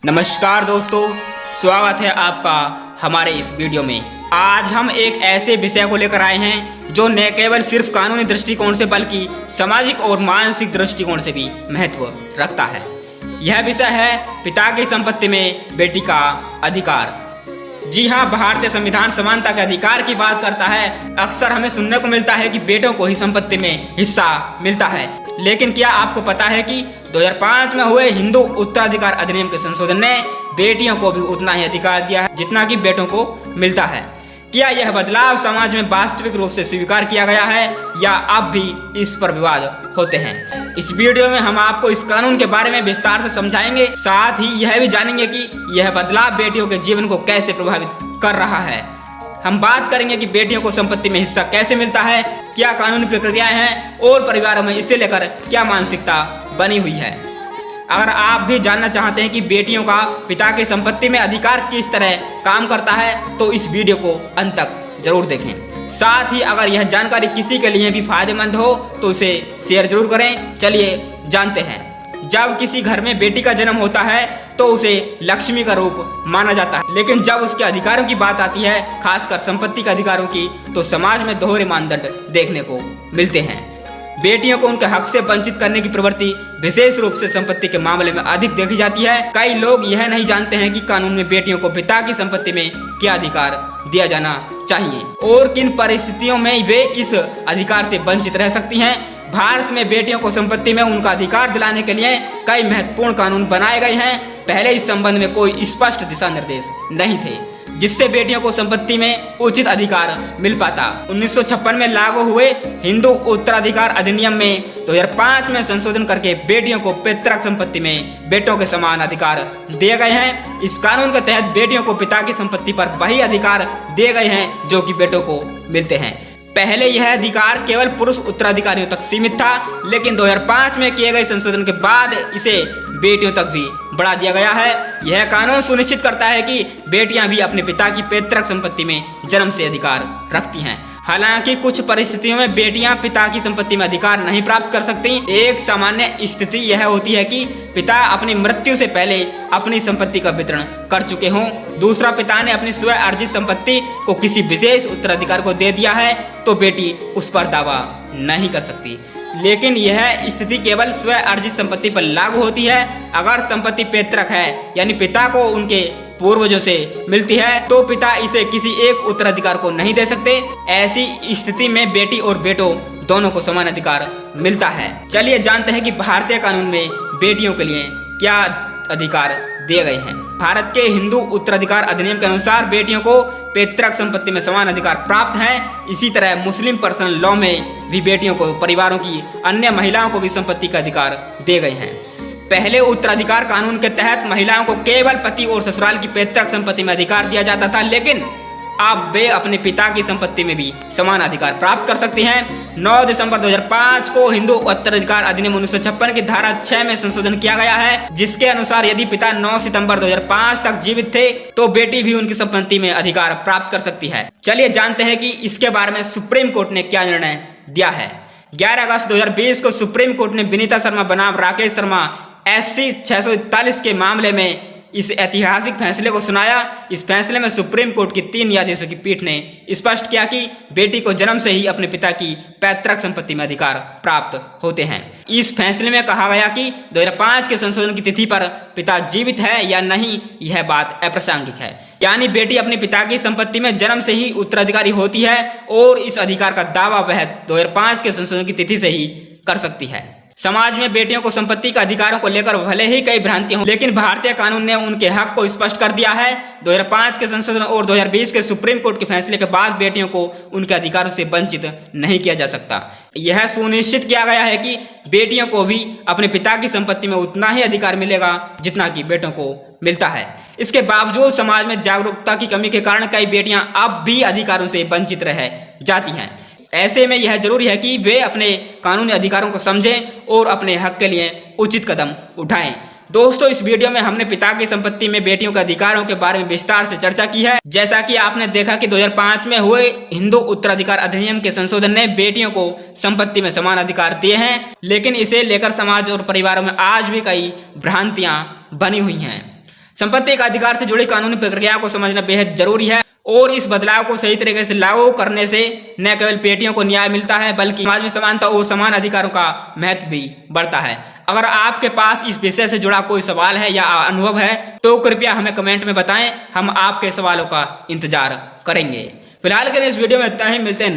नमस्कार दोस्तों, स्वागत है आपका हमारे इस वीडियो में। आज हम एक ऐसे विषय को लेकर आए हैं जो न केवल सिर्फ कानूनी दृष्टिकोण से बल्कि सामाजिक और मानसिक दृष्टिकोण से भी महत्व रखता है। यह विषय है पिता की संपत्ति में बेटी का अधिकार। जी हाँ, भारतीय संविधान समानता के अधिकार की बात करता है। अक्सर हमें सुनने को मिलता है कि बेटों को ही संपत्ति में हिस्सा मिलता है, लेकिन क्या आपको पता है कि 2005 में हुए हिंदू उत्तराधिकार अधिनियम के संशोधन ने बेटियों को भी उतना ही अधिकार दिया है जितना कि बेटों को मिलता है। क्या यह बदलाव समाज में वास्तविक रूप से स्वीकार किया गया है या अब भी इस पर विवाद होते हैं? इस वीडियो में हम आपको इस कानून के बारे में विस्तार से समझाएंगे, साथ ही यह भी जानेंगे कि यह बदलाव बेटियों के जीवन को कैसे प्रभावित कर रहा है। हम बात करेंगे कि बेटियों को संपत्ति में हिस्सा कैसे मिलता है, क्या कानूनी प्रक्रियाएं हैं और परिवारों में इसे लेकर क्या मानसिकता बनी हुई है। अगर आप भी जानना चाहते हैं कि बेटियों का पिता की संपत्ति में अधिकार किस तरह काम करता है तो इस वीडियो को अंत तक जरूर देखें। साथ ही अगर यह जानकारी किसी के लिए भी फायदेमंद हो तो इसे शेयर जरूर करें। चलिए जानते हैं। जब किसी घर में बेटी का जन्म होता है तो उसे लक्ष्मी का रूप माना जाता है, लेकिन जब उसके अधिकारों की बात आती है, खासकर संपत्ति के अधिकारों की, तो समाज में दोहरे मानदंड देखने को मिलते हैं। बेटियों को उनके हक से वंचित करने की प्रवृत्ति विशेष रूप से संपत्ति के मामले में अधिक देखी जाती है। कई लोग यह नहीं जानते हैं कि कानून में बेटियों को पिता की संपत्ति में क्या अधिकार दिया जाना चाहिए और किन परिस्थितियों में वे इस अधिकार से वंचित रह सकती हैं। भारत में बेटियों को संपत्ति में उनका अधिकार दिलाने के लिए कई महत्वपूर्ण कानून बनाए गए हैं। पहले इस संबंध में कोई स्पष्ट दिशा निर्देश नहीं थे जिससे बेटियों को संपत्ति में उचित अधिकार मिल पाता। 1956 में लागू हुए हिंदू उत्तराधिकार अधिनियम में 2005 में संशोधन करके बेटियों को पैतृक संपत्ति में बेटों के समान अधिकार दिए गए हैं। इस कानून के तहत बेटियों को पिता की संपत्ति पर वही अधिकार दिए गए हैं जो कि बेटों को मिलते हैं। पहले यह अधिकार केवल पुरुष उत्तराधिकारियों तक सीमित था, लेकिन 2005 में किए गए संशोधन के बाद इसे बेटियों तक भी बढ़ा दिया गया है। यह कानून सुनिश्चित करता है कि बेटियां भी अपने पिता की पैतृक संपत्ति में जन्म से अधिकार रखती हैं। हालांकि कुछ परिस्थितियों में बेटियां पिता की संपत्ति में अधिकार नहीं प्राप्त कर सकती। एक सामान्य स्थिति यह होती है कि पिता अपनी मृत्यु से पहले अपनी संपत्ति का वितरण कर चुके हों। दूसरा, पिता ने अपनी स्वयं अर्जित संपत्ति को किसी विशेष उत्तराधिकार को दे दिया है तो बेटी उस पर दावा नहीं कर सकती। लेकिन यह स्थिति केवल स्वयं अर्जित संपत्ति पर लागू होती है। अगर संपत्ति पैतृक है यानी पिता को उनके पूर्वजों से मिलती है तो पिता इसे किसी एक उत्तराधिकार को नहीं दे सकते। ऐसी स्थिति में बेटी और बेटों दोनों को समान अधिकार मिलता है। चलिए जानते हैं कि भारतीय कानून में बेटियों के लिए क्या अधिकार दिए गए हैं। भारत के हिंदू उत्तराधिकार अधिनियम के अनुसार बेटियों को पैतृक संपत्ति में समान अधिकार प्राप्त है। इसी तरह मुस्लिम पर्सनल लॉ में भी बेटियों को परिवारों की अन्य महिलाओं को भी संपत्ति का अधिकार दिए गए हैं। पहले उत्तराधिकार कानून के तहत महिलाओं को केवल पति और ससुराल की पैतृक संपत्ति में अधिकार दिया जाता था, लेकिन अब वे अपने पिता की संपत्ति में भी समान अधिकार प्राप्त कर सकती हैं। 9 दिसंबर 2005 को हिंदू उत्तराधिकार अधिनियम 1956 की धारा 6 में संशोधन किया गया है, जिसके अनुसार यदि पिता 9 सितंबर 2005 तक जीवित थे तो बेटी भी उनकी संपत्ति में अधिकार प्राप्त कर सकती है। चलिए जानते हैं कि इसके बारे में सुप्रीम कोर्ट ने क्या निर्णय दिया है। 11 अगस्त 2020 को सुप्रीम कोर्ट ने विनीता शर्मा बनाम राकेश शर्मा SC 641 के मामले में इस ऐतिहासिक फैसले को सुनाया। इस फैसले में सुप्रीम कोर्ट की 3 न्यायाधीशों की पीठ ने स्पष्ट किया कि बेटी को जन्म से ही अपने पिता की पैतृक संपत्ति में अधिकार प्राप्त होते हैं। इस फैसले में कहा गया कि 2005 के संशोधन की तिथि पर पिता जीवित है या नहीं, यह बात अप्रासंगिक है। यानी बेटी अपने पिता की संपत्ति में जन्म से ही उत्तराधिकारी होती है और इस अधिकार का दावा वह 2005 के संशोधन की तिथि से ही कर सकती है। समाज में बेटियों को संपत्ति के अधिकारों को लेकर भले ही कई भ्रांतियां हों, लेकिन भारतीय कानून ने उनके हक को स्पष्ट कर दिया है। 2005 के संशोधन और 2020 के सुप्रीम कोर्ट के फैसले के बाद बेटियों को उनके अधिकारों से वंचित नहीं किया जा सकता। यह सुनिश्चित किया गया है कि बेटियों को भी अपने पिता की संपत्ति में उतना ही अधिकार मिलेगा जितना कि बेटों को मिलता है। इसके बावजूद समाज में जागरूकता की कमी के कारण कई बेटियां अब भी अधिकारों से वंचित रह जाती हैं। ऐसे में यह जरूरी है कि वे अपने कानूनी अधिकारों को समझें और अपने हक के लिए उचित कदम उठाएं। दोस्तों, इस वीडियो में हमने पिता की संपत्ति में बेटियों के अधिकारों के बारे में विस्तार से चर्चा की है। जैसा कि आपने देखा कि 2005 में हुए हिंदू उत्तराधिकार अधिनियम के संशोधन ने बेटियों को संपत्ति में समान अधिकार दिए हैं, लेकिन इसे लेकर समाज और परिवारों में आज भी कई भ्रांतियां बनी हुई हैं। संपत्ति का अधिकार से जुड़ी कानूनी प्रक्रिया को समझना बेहद जरूरी है और इस बदलाव को सही तरीके से लागू करने से न केवल बेटियों को न्याय मिलता है बल्कि समाज में समानता और समान अधिकारों का महत्व भी बढ़ता है। अगर आपके पास इस विषय से जुड़ा कोई सवाल है या अनुभव है तो कृपया हमें कमेंट में बताएं, हम आपके सवालों का इंतजार करेंगे। फिलहाल के लिए इस वीडियो में इतना ही, मिलते हैं।